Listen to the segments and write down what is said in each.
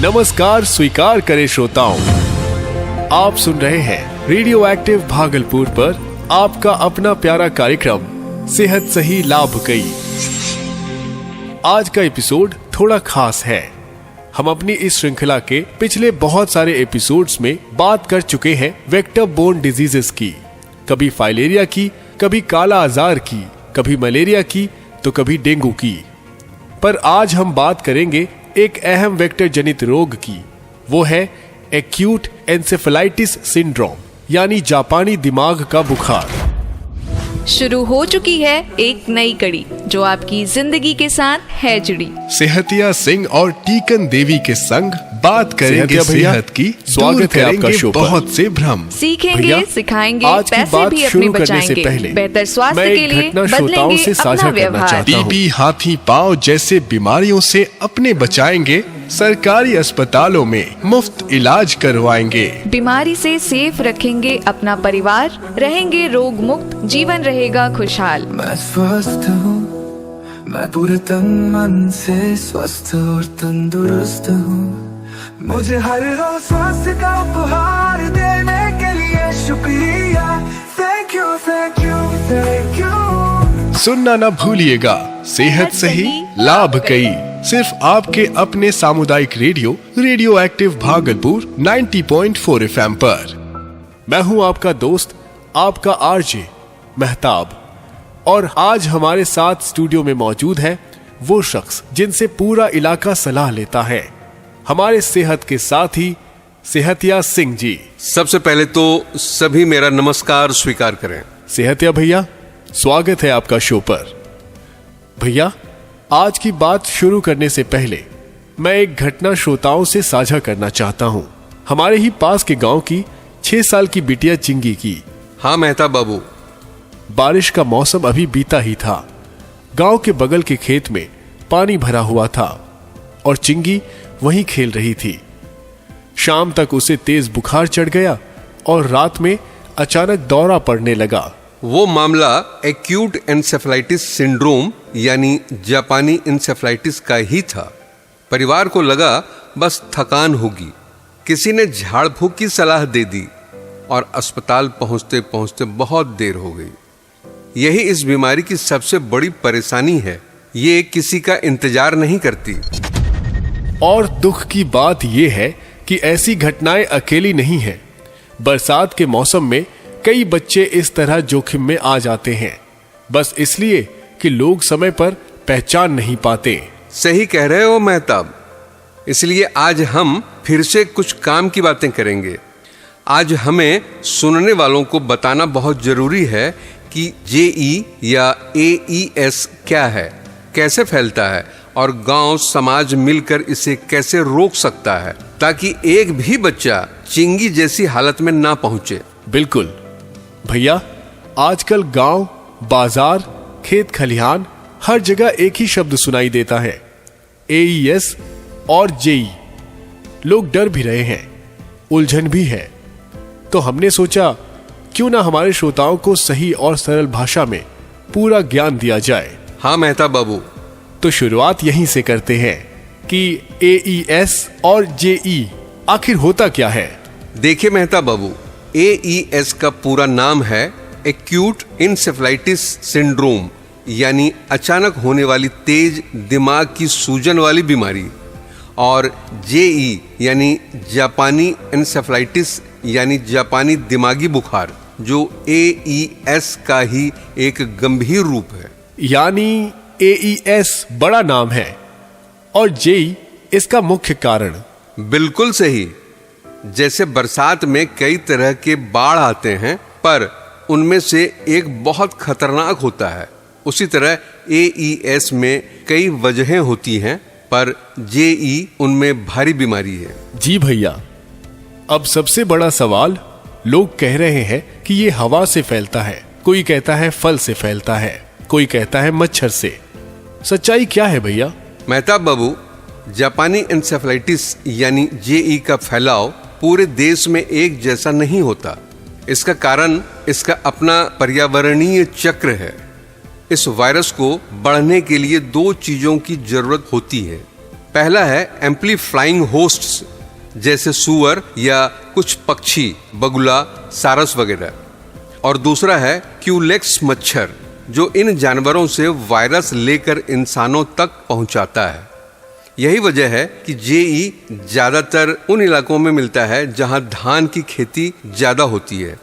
नमस्कार स्वीकार करें श्रोताओं, आप सुन रहे हैं रेडियो एक्टिव भागलपुर पर आपका अपना प्यारा कार्यक्रम सेहत सही लाभ कई। आज का एपिसोड थोड़ा खास है। हम अपनी इस श्रृंखला के पिछले बहुत सारे एपिसोड्स में बात कर चुके हैं वेक्टर बोर्न डिजीजेस की, कभी फाइलेरिया की, कभी काला आजार की, कभी मलेरिया की, तो कभी डेंगू की। पर आज हम बात करेंगे एक अहम वेक्टर जनित रोग की, वो है एक्यूट एन्सेफेलाइटिस सिंड्रोम, यानी जापानी दिमाग का बुखार। शुरू हो चुकी है एक नई कड़ी जो आपकी जिंदगी के साथ है जुड़ी। सेहतिया सिंह और टीकन देवी के संग बात करेंगे सेहत की। स्वागत है आपका शो पर। बहुत से भ्रम सीखेंगे, सिखाएंगे, पैसे भी अपने बचाएंगे, बेहतर स्वास्थ्य के लिए बदलेंगे अपना व्यवहार। टीबी, हाथी पांव जैसे बीमारियों से अपने बचाएंगे, सरकारी अस्पतालों में मुफ्त इलाज करवाएंगे, बीमारी से सेफ रखेंगे अपना परिवार, रहेंगे रोग मुक्त, जीवन रहेगा खुशहाल। मैं स्वस्थ हूँ, मैं पूरे तन मन से स्वस्थ और तंदुरुस्त हूँ। मुझे हर रोज स्वास्थ्य का उपहार देने के लिए शुक्रिया। Thank you, thank you, thank you. सुनना न भूलिएगा सेहत सही लाभ कई, सिर्फ आपके अपने सामुदायिक रेडियो एक्टिव भागलपुर 90.4 FM पर। मैं हूँ आपका दोस्त, आपका आरजे मेहताब, और आज हमारे साथ स्टूडियो में मौजूद है वो शख्स जिनसे पूरा इलाका सलाह लेता है, हमारे सेहत के साथी सेहतिया सिंह जी। सबसे पहले तो सभी मेरा नमस्कार स्वीकार करें। सेहतिया भैया, स्वागत है आपका शो पर। भैया, आज की बात शुरू करने से पहले मैं एक घटना श्रोताओं से साझा करना चाहता हूँ, हमारे ही पास के गांव की 6 साल की बिटिया चिंगी की। हाँ मेहताब बाबू। बारिश का मौसम अभी बीता ही था। गांव के बगल के खेत में पानी भरा हुआ था और चिंगी वहीं खेल रही थी। शाम तक उसे तेज बुखार चढ़ गया और रात में अचानक दौरा पड़ने लगा। वो मामला एक्यूट एन्सेफेलाइटिस सिंड्रोम यानी जापानी इंसेफेलाइटिस का ही था। परिवार को लगा बस थकान होगी, किसी ने झाड़ फूक की सलाह दे दी और अस्पताल पहुंचते पहुंचते बहुत देर हो गई। यही इस बीमारी की सबसे बड़ी परेशानी है, ये किसी का इंतजार नहीं करती। और दुख की बात यह है कि ऐसी घटनाएं अकेली नहीं हैं। बरसात के मौसम में कई बच्चे इस तरह जोखिम में आ जाते हैं, बस इसलिए कि लोग समय पर पहचान नहीं पाते। सही कह रहे हो मेहताब। इसलिए आज हम फिर से कुछ काम की बातें करेंगे। आज हमें सुनने वालों को बताना बहुत जरूरी है कि जेई या एईएस क्या है, कैसे फैलता है और गांव समाज मिलकर इसे कैसे रोक सकता है, ताकि एक भी बच्चा चिंगी जैसी हालत में ना पहुंचे। बिल्कुल भैया, आजकल गांव, बाजार, खेत खलिहान हर जगह एक ही शब्द सुनाई देता है, एईएस और जेई। लोग डर भी रहे हैं, उलझन भी है। तो हमने सोचा क्यों ना हमारे श्रोताओं को सही और सरल भाषा में पूरा ज्ञान दिया जाए। हाँ मेहताब बाबू, तो शुरुआत यहीं से करते हैं कि एईएस और जेई आखिर होता क्या है। देखिए मेहताब बाबू, एईएस का पूरा नाम है एक्यूट इंसेफेलाइटिस सिंड्रोम, यानी अचानक होने वाली तेज दिमाग की सूजन वाली बीमारी, और जेई यानी जापानी इंसेफेलाइटिस यानी जापानी दिमागी बुखार, जो एईएस का ही एक गंभीर रूप है। यानी एईएस बड़ा नाम है और जेई इसका मुख्य कारण। बिल्कुल सही। जैसे बरसात में कई तरह के बाढ़ आते हैं, पर उनमें से एक बहुत खतरनाक होता है, उसी तरह एईएस में कई वजहें होती हैं, पर जेई उनमें भारी बीमारी है। जी भैया, अब सबसे बड़ा सवाल, लोग कह रहे हैं कि ये हवा से फैलता है, कोई कहता है फल से फैलता है, कोई कहता है मच्छर से। सच्चाई क्या है भैया? मेहताब बाबू, जापानी इंसेफेलाइटिस यानी जेई का फैलाव पूरे देश में एक जैसा नहीं होता। इसका कारण इसका अपना पर्यावरणीय चक्र है। इस वायरस को बढ़ने के लिए 2 चीजों की जरूरत होती है, पहला है एम्प्लीफ्लाइंग होस्ट्स, जैसे सूअर या कुछ पक्षी, बगुला, सारस वगैरह। और दूसरा है क्यूलेक्स मच्छर, जो इन जानवरों से वायरस लेकर इंसानों तक पहुंचाता है। यही वजह है कि जेई ज्यादातर उन इलाकों में मिलता है जहां धान की खेती ज्यादा होती है।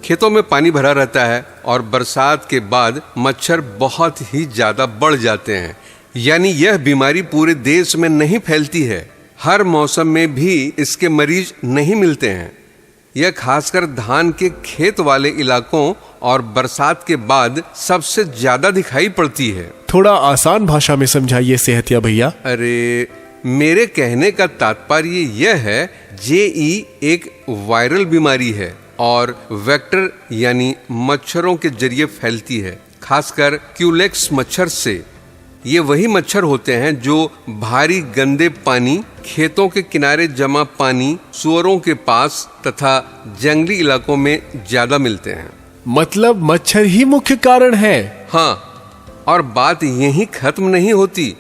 खेतों में पानी भरा रहता है और बरसात के बाद मच्छर बहुत ही ज्यादा बढ़ जाते हैं। यानी यह बीमारी पूरे देश में नहीं फैलती है, हर मौसम में भी इसके मरीज नहीं मिलते हैं। यह खासकर धान के खेत वाले इलाकों और बरसात के बाद सबसे ज्यादा दिखाई पड़ती है। थोड़ा आसान भाषा में समझाइए सेहतिया भैया। अरे, मेरे कहने का तात्पर्य यह है, जेई एक वायरल बीमारी है और वेक्टर यानी मच्छरों के जरिए फैलती है, खासकर क्यूलेक्स मच्छर से। ये वही मच्छर होते हैं जो भारी गंदे पानी, खेतों के किनारे जमा पानी, सुअरों के पास तथा जंगली इलाकों में ज्यादा मिलते हैं। मतलब मच्छर ही मुख्य कारण है? हाँ, और बात यहीं खत्म नहीं होती।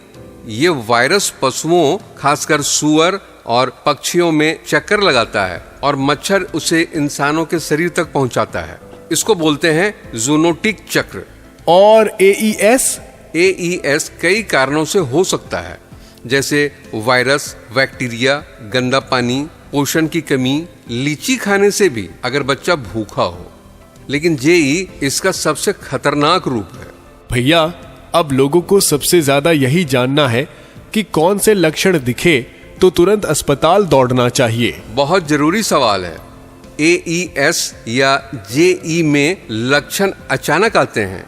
ये वायरस पशुओं, खासकर सुअर और पक्षियों में चक्कर लगाता है और मच्छर उसे इंसानों के शरीर तक पहुंचाता है। इसको बोलते हैं जूनोटिक चक्र। और एईएस? एईएस कई कारणों से हो सकता है, जैसे वायरस, बैक्टीरिया, गंदा पानी, पोषण की कमी, लीची खाने से भी अगर बच्चा भूखा हो। लेकिन जेई इसका सबसे खतरनाक रूप है। भैया, अब लोगों को सबसे ज्यादा यही जानना है कि कौन से लक्षण दिखे तो तुरंत अस्पताल दौड़ना चाहिए। बहुत जरूरी सवाल है। एईएस या जेई में लक्षण अचानक आते हैं।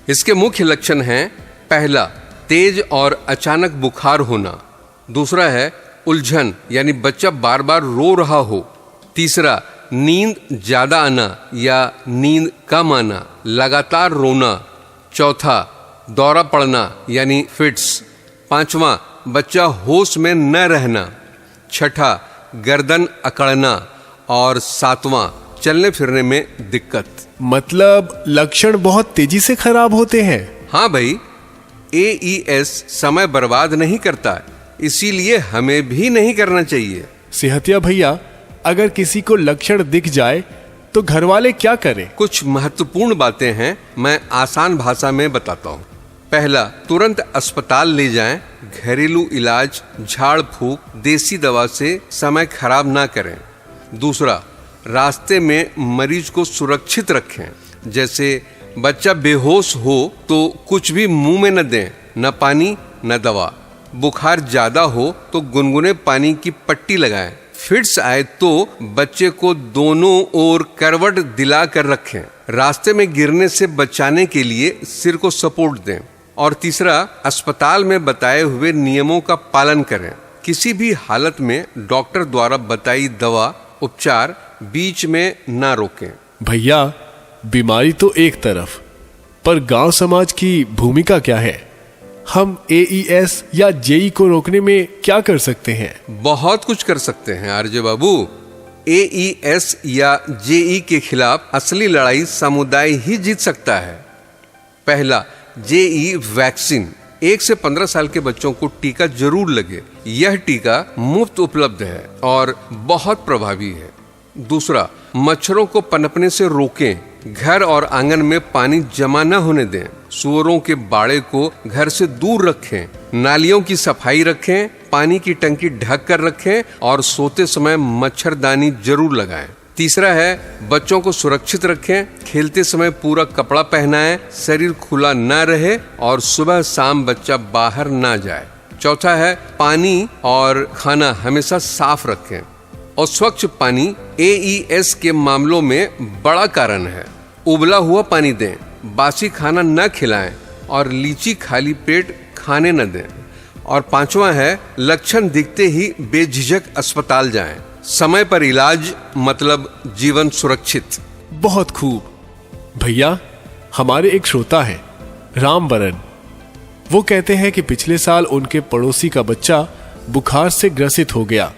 इसके मुख्य लक्षण हैं, पहला, तेज और अचानक बुखार होना। दूसरा है उलझन, यानी बच्चा बार बार रो रहा हो। तीसरा, नींद ज्यादा आना या नींद कम आना, लगातार रोना। चौथा, दौरा पड़ना यानी फिट्स। पांचवा, बच्चा होश में न रहना। छठा, गर्दन अकड़ना। और सातवां, चलने फिरने में दिक्कत। मतलब लक्षण बहुत तेजी से खराब होते हैं? हाँ भाई, एईएस समय बर्बाद नहीं करता, इसीलिए हमें भी नहीं करना चाहिए। सेहतिया भैया, अगर किसी को लक्षण दिख जाए तो घर वाले क्या करें? कुछ महत्वपूर्ण बातें हैं, मैं आसान भाषा में बताता हूँ। पहला, तुरंत अस्पताल ले जाएं। घरेलू इलाज, झाड़ फूक, देसी दवा से समय खराब ना करें। दूसरा, रास्ते में मरीज को सुरक्षित रखें। जैसे बच्चा बेहोश हो तो कुछ भी मुंह में न दें, न पानी न दवा। बुखार ज्यादा हो तो गुनगुने पानी की पट्टी लगाएं। फिट्स आए तो बच्चे को दोनों ओर करवट दिला कर रखें। रास्ते में गिरने से बचाने के लिए सिर को सपोर्ट दें। और तीसरा, अस्पताल में बताए हुए नियमों का पालन करें। किसी भी हालत में डॉक्टर द्वारा बताई दवा, उपचार बीच में ना रोकें। भैया, बीमारी तो एक तरफ, पर गांव समाज की भूमिका क्या है? हम एईएस या जेई को रोकने में क्या कर सकते हैं? बहुत कुछ कर सकते हैं आरजे बाबू। एईएस या जेई के खिलाफ असली लड़ाई समुदाय ही जीत सकता है। पहला, जेई वैक्सीन। 1 से 15 साल के बच्चों को टीका जरूर लगे। यह टीका मुफ्त उपलब्ध है और बहुत प्रभावी है। दूसरा, मच्छरों को पनपने से रोकें। घर और आंगन में पानी जमा न होने दें। सुअरों के बाड़े को घर से दूर रखें। नालियों की सफाई रखें। पानी की टंकी ढक कर रखें और सोते समय मच्छरदानी जरूर लगाएं। तीसरा है, बच्चों को सुरक्षित रखें। खेलते समय पूरा कपड़ा पहनाएं, शरीर खुला न रहे और सुबह शाम बच्चा बाहर ना जाए। चौथा है, पानी और खाना हमेशा साफ रखें। और स्वच्छ पानी एईएस के मामलों में बड़ा कारण है। उबला हुआ पानी दें, बासी खाना न खिलाएं और लीची खाली पेट खाने न दें। और पांचवा है, लक्षण दिखते ही बेझिझक अस्पताल जाएं। समय पर इलाज मतलब जीवन सुरक्षित। बहुत खूब। भैया, हमारे एक श्रोता है रामबरन। वो कहते हैं कि पिछले साल उनके पड़ोसी का बच्चा बुखार से ग्रसित हो गया।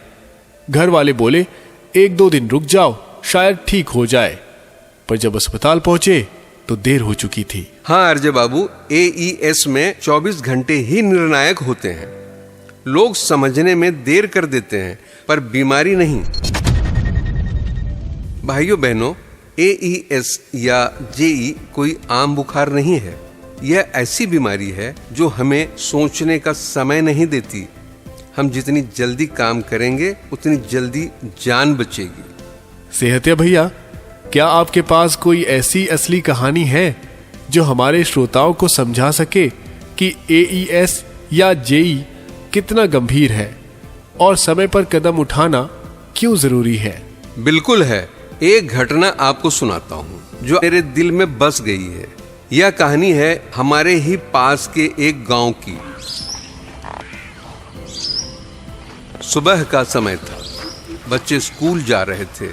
घर वाले बोले 1-2 दिन रुक जाओ, शायद ठीक हो जाए, पर जब अस्पताल पहुंचे तो देर हो चुकी थी। हाँ आरजे बाबू, एईएस में 24 घंटे ही निर्णायक होते हैं। लोग समझने में देर कर देते हैं, पर बीमारी नहीं। भाइयों बहनों, AES या JE कोई आम बुखार नहीं है। यह ऐसी बीमारी है जो हमें सोचने का समय नहीं देती। हम जितनी जल्दी काम करेंगे उतनी जल्दी जान बचेगी। सेहतिया भैया, क्या आपके पास कोई ऐसी असली कहानी है जो हमारे श्रोताओं को समझा सके कि AES या JE कितना गंभीर है और समय पर कदम उठाना क्यों जरूरी है? बिल्कुल है। एक घटना आपको सुनाता हूँ जो मेरे दिल में बस गई है। यह कहानी है हमारे ही पास के एक गांव की। सुबह का समय था, बच्चे स्कूल जा रहे थे।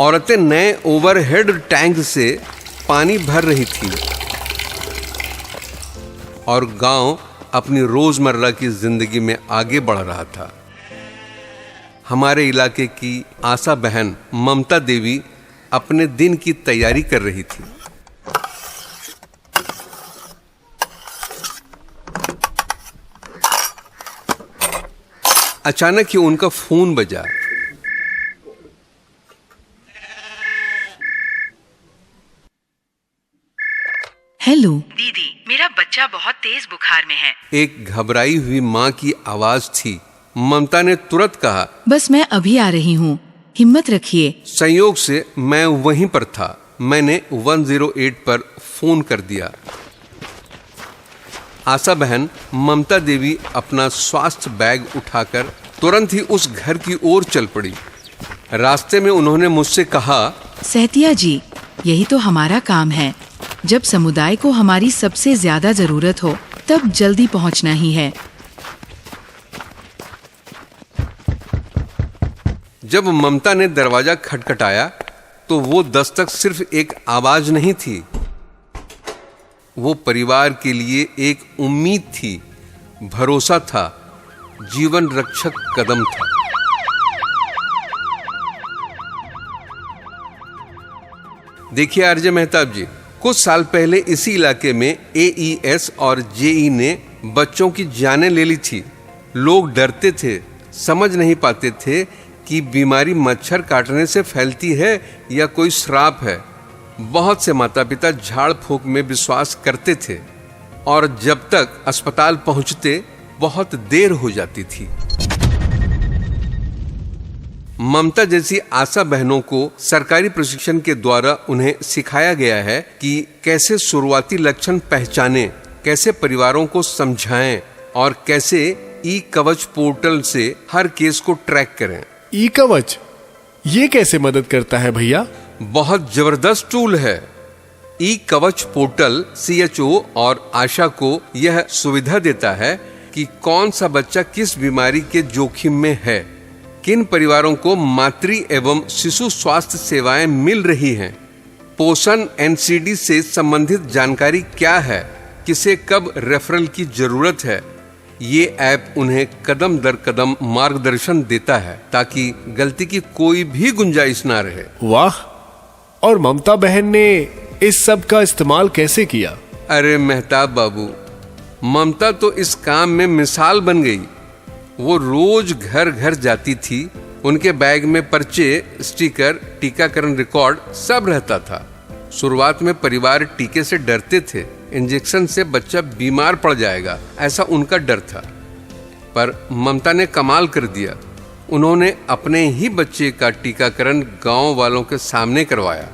औरतें नए ओवरहेड टैंक से पानी भर रही थी और गांव अपनी रोजमर्रा की जिंदगी में आगे बढ़ रहा था। हमारे इलाके की आशा बहन ममता देवी अपने दिन की तैयारी कर रही थी। अचानक ही उनका फोन बजा। हेलो दीदी, मेरा बच्चा बहुत तेज बुखार में है। एक घबराई हुई माँ की आवाज थी। ममता ने तुरंत कहा, बस मैं अभी आ रही हूँ, हिम्मत रखिए। संयोग से मैं वहीं पर था। मैंने 108 पर फोन कर दिया। आशा बहन ममता देवी अपना स्वास्थ्य बैग उठाकर तुरंत ही उस घर की ओर चल पड़ी। रास्ते में उन्होंने मुझसे कहा, सेहतिया जी, यही तो हमारा काम है। जब समुदाय को हमारी सबसे ज्यादा जरूरत हो तब जल्दी पहुंचना ही है। जब ममता ने दरवाजा खटखटाया तो वो दस्तक सिर्फ एक आवाज नहीं थी, वो परिवार के लिए एक उम्मीद थी, भरोसा था, जीवन रक्षक कदम था। देखिए आरजे मेहताब जी, कुछ साल पहले इसी इलाके में AES और JE ने बच्चों की जानें ले ली थी। लोग डरते थे, समझ नहीं पाते थे कि बीमारी मच्छर काटने से फैलती है या कोई श्राप है। बहुत से माता पिता झाड़ फूंक में विश्वास करते थे और जब तक अस्पताल पहुंचते बहुत देर हो जाती थी। ममता जैसी आशा बहनों को सरकारी प्रशिक्षण के द्वारा उन्हें सिखाया गया है कि कैसे शुरुआती लक्षण पहचानें, कैसे परिवारों को समझाएं और कैसे ई-कवच पोर्टल से हर केस को ट्रैक करें। ई-कवच ये कैसे मदद करता है भैया? बहुत जबरदस्त टूल है। ई-कवच पोर्टल CHO और आशा को यह सुविधा देता है कि कौन सा बच्चा किस बीमारी के जोखिम में है, किन परिवारों को मातृ एवं शिशु स्वास्थ्य सेवाएं मिल रही हैं, पोषण NCD से संबंधित जानकारी क्या है, किसे कब रेफरल की जरूरत है। ये ऐप उन्हें कदम दर कदम मार्गदर्शन देता है ताकि गलती की कोई भी गुंजाइश ना रहे। वाह! और ममता बहन ने इस सब का इस्तेमाल कैसे किया? अरे मेहताब बाबू, ममता तो इस काम में मिसाल बन गई। वो रोज घर घर जाती थी। उनके बैग में पर्चे, स्टिकर, टीकाकरण रिकॉर्ड सब रहता था। शुरुआत में परिवार टीके से डरते थे, इंजेक्शन से बच्चा बीमार पड़ जाएगा, ऐसा उनका डर था। पर ममता ने कमाल कर दिया। उन्होंने अपने ही बच्चे का टीकाकरण गांव वालों के सामने करवाया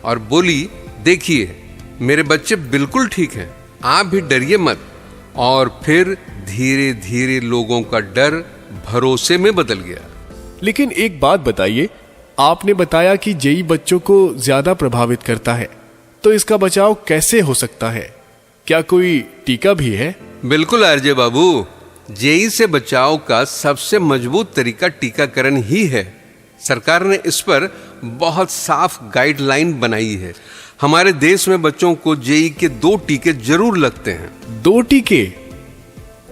और बोली, देखिए मेरे बच्चे बिल्कुल ठीक हैं, आप भी डरिए मत। और फिर धीरे धीरे लोगों का डर भरोसे में बदल गया। लेकिन एक बात बताइए, आपने बताया कि JE बच्चों को ज्यादा प्रभावित करता है, तो इसका बचाव कैसे हो सकता है? क्या कोई टीका भी है? बिल्कुल आरजे बाबू, JE से बचाव का सबसे मजबूत तरीका टीकाकरण ही है। सरकार ने इस पर बहुत साफ गाइडलाइन बनाई है। हमारे देश में बच्चों को JE के 2 टीके जरूर लगते हैं। 2 टीके?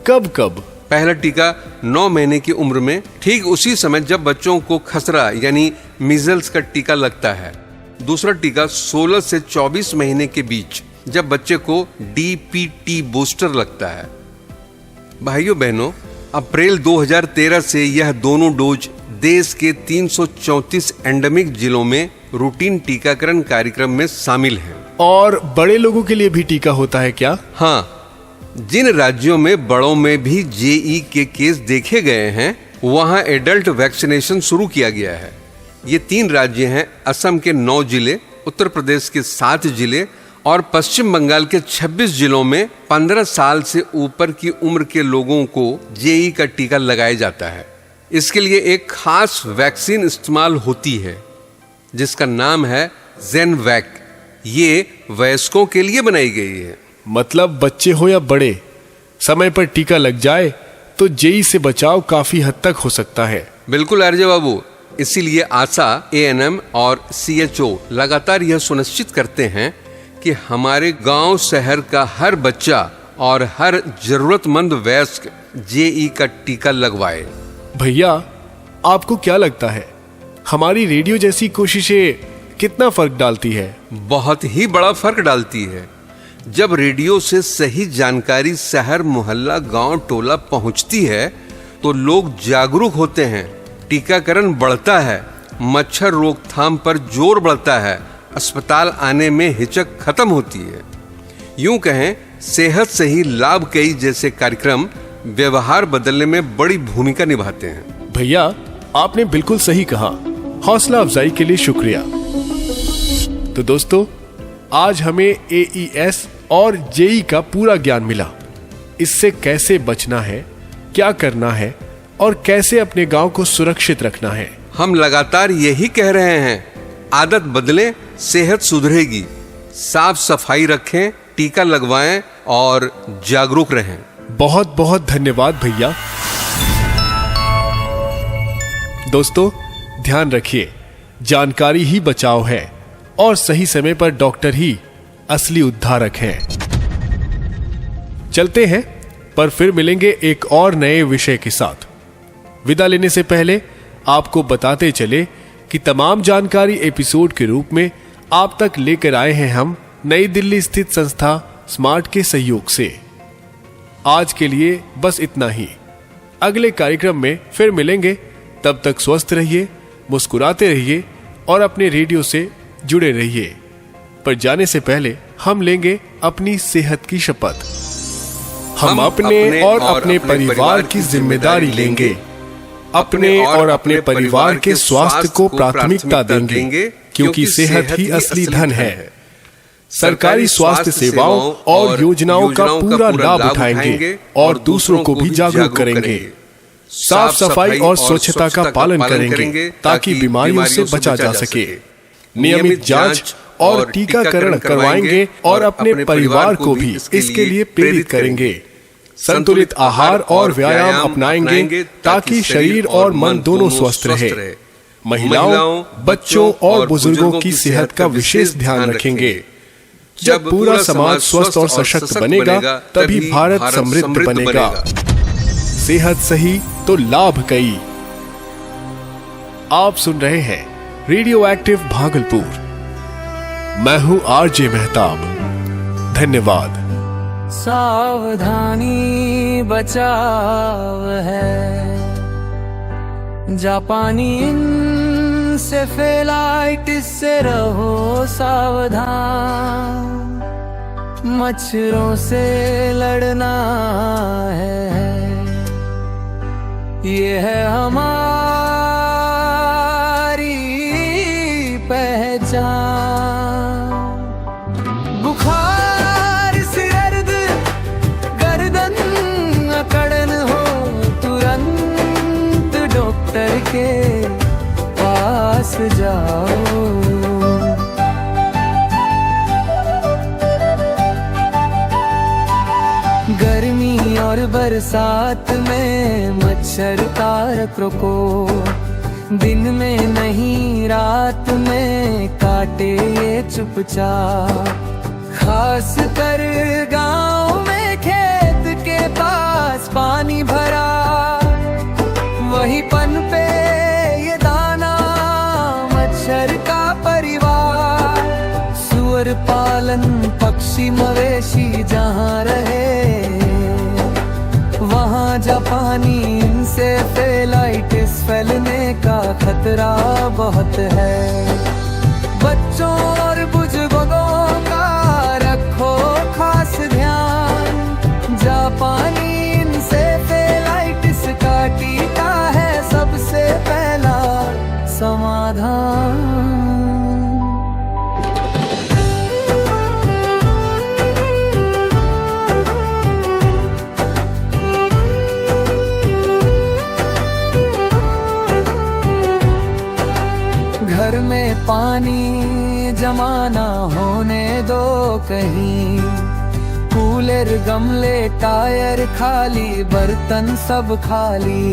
कब कब? पहला टीका 9 महीने की उम्र में, ठीक उसी समय जब बच्चों को खसरा यानी मीजल्स का टीका लगता है। दूसरा टीका 16 से 24 महीने के बीच, जब बच्चे को DPT बूस्टर लगता है। भाइयों बहनों, अप्रैल 2013 से यह दोनों डोज देश के 334 एंडेमिक जिलों में रूटीन टीकाकरण कार्यक्रम में शामिल हैं। और बड़े लोगों के लिए भी टीका होता है क्या? हाँ, जिन राज्यों में बड़ों में भी जेई के केस देखे गए हैं वहां एडल्ट वैक्सीनेशन शुरू किया गया है। ये 3 राज्य हैं, असम के 9 जिले, उत्तर प्रदेश के 7 जिले और पश्चिम बंगाल के 26 जिलों में 15 साल से ऊपर की उम्र के लोगों को जेई का टीका लगाया जाता है। इसके लिए एक खास वैक्सीन इस्तेमाल होती है जिसका नाम है ज़ेनवैक। ये वयस्कों के लिए बनाई गई है। मतलब बच्चे हो या बड़े, समय पर टीका लग जाए तो जेई से बचाव काफी हद तक हो सकता है। बिल्कुल आरजे बाबू, इसीलिए आशा, एएनएम और सीएचओ लगातार यह सुनिश्चित करते हैं कि हमारे गांव शहर का हर बच्चा और हर जरूरतमंद वयस्क जेई का टीका लगवाए। भैया, आपको क्या लगता है हमारी रेडियो जैसी कोशिशें कितना फर्क डालती है? बहुत ही बड़ा फर्क डालती है। जब रेडियो से सही जानकारी शहर, मोहल्ला, गांव, टोला पहुंचती है तो लोग जागरूक होते हैं, टीकाकरण बढ़ता है, मच्छर रोकथाम पर जोर बढ़ता है, अस्पताल आने में हिचक खत्म होती है। यूं कहें, सेहत से ही लाभ कई जैसे कार्यक्रम व्यवहार बदलने में बड़ी भूमिका निभाते हैं। भैया, आपने बिल्कुल सही कहा। हौसला अफजाई के लिए शुक्रिया। तो दोस्तों, आज हमें एईएस और जेई का पूरा ज्ञान मिला। इससे कैसे बचना है, क्या करना है और कैसे अपने गांव को सुरक्षित रखना है। हम लगातार यही कह रहे हैं, आदत बदलें, सेहत सुधरेगी। साफ सफाई रखें, टीका लगवाएं और जागरूक रहें। बहुत बहुत धन्यवाद भैया। दोस्तों, ध्यान रखिए, जानकारी ही बचाव है और सही समय पर डॉक्टर ही असली उद्धारक हैं। चलते हैं, पर फिर मिलेंगे एक और नए विषय के साथ। विदा लेने से पहले आपको बताते चले कि तमाम जानकारी एपिसोड के रूप में आप तक लेकर आए हैं हम नई दिल्ली स्थित संस्था स्मार्ट के सहयोग से। आज के लिए बस इतना ही। अगले कार्यक्रम में फिर मिलेंगे। तब तक स्वस्थ रहिए, मुस्कुराते रहिए और अपने रेडियो से जुड़े रहिए। पर जाने से पहले हम लेंगे अपनी सेहत की शपथ। हम अपने और अपने परिवार की जिम्मेदारी लेंगे। अपने और अपने परिवार के स्वास्थ्य को प्राथमिकता देंगे, क्योंकि सेहत ही असली धन है। सरकारी स्वास्थ्य सेवाओं और योजनाओं का पूरा लाभ उठाएंगे और दूसरों को भी जागरूक करेंगे। साफ सफाई और स्वच्छता का पालन करेंगे ताकि बीमारियों से बचा जा सके। नियमित जांच और टीकाकरण करवाएंगे और अपने परिवार को भी इसके लिए प्रेरित करेंगे। संतुलित आहार और व्यायाम अपनाएंगे ताकि शरीर और मन दोनों स्वस्थ रहे। महिलाओं, बच्चों और बुजुर्गों की सेहत का विशेष ध्यान रखेंगे। जब पूरा समाज स्वस्थ और सशक्त बनेगा, तभी भारत समृद्ध बनेगा। सेहत सही तो लाभ कई। आप सुन रहे हैं रेडियो एक्टिव भागलपुर। मैं हूं आरजे मेहताब। धन्यवाद। सावधानी बचाव है, जापानी इंसेफेलाइटिस से रहो सावधान। मच्छरों से लड़ना है, ये है हमारी पहचान। बुखार, सिरदर्द, गर्दन अकड़न हो, तुरंत डॉक्टर के पास जाओ। गर्मी और बरसात में मच्छर का प्रकोप, दिन में नहीं रात में काटे ये चुपचाप। खास कर गांव में खेत के पास पानी भरा, वही पन पे ये दाना मच्छर का परिवार। सुअर पालन, पक्षी मवेशी जहाँ रहे वहाँ जापानी इंसेफेलाइटिस फैलने का खतरा बहुत है। बच्चों और बुजुर्गों का रखो खास ध्यान, जापानी इंसेफेलाइटिस का टीका है सबसे पहला समाधान। घर में पानी जमा ना होने दो कहीं, कूलर गमले टायर खाली बर्तन सब खाली,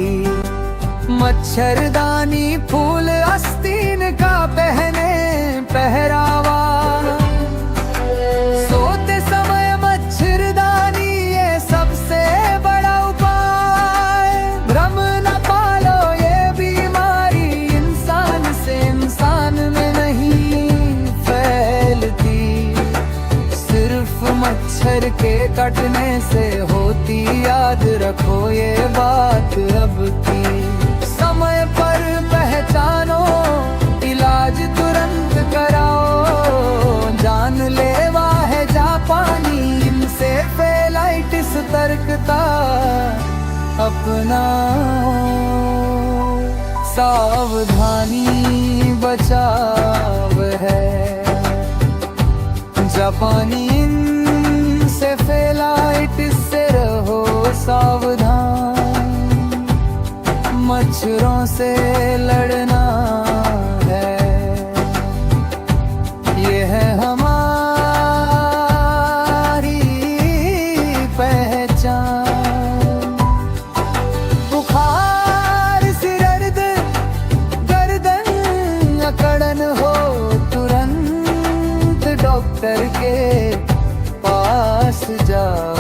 मच्छरदानी फूल आस्तीन का पहने पहरावा, सोते समय मच्छरदानी ये सबसे बड़ा उपाय। भ्रम न पालो ये बीमारी इंसान से इंसान में नहीं फैलती, सिर्फ मच्छर के कटने से होती, याद रखो ये बात अब की। समय पर पहचानो, इलाज तुरंत कराओ, जानलेवा है जापानी इंसेफेलाइटिस, सतर्कता अपनाओ, सावधानी बचाव है। जापानी इंसेफेलाइटिस से रहो सावधान, मच्छरों से लड़ना है, ये है हमारी पहचान। बुखार, सिरदर्द, गर्दन अकड़न हो, तुरंत डॉक्टर के पास जाओ।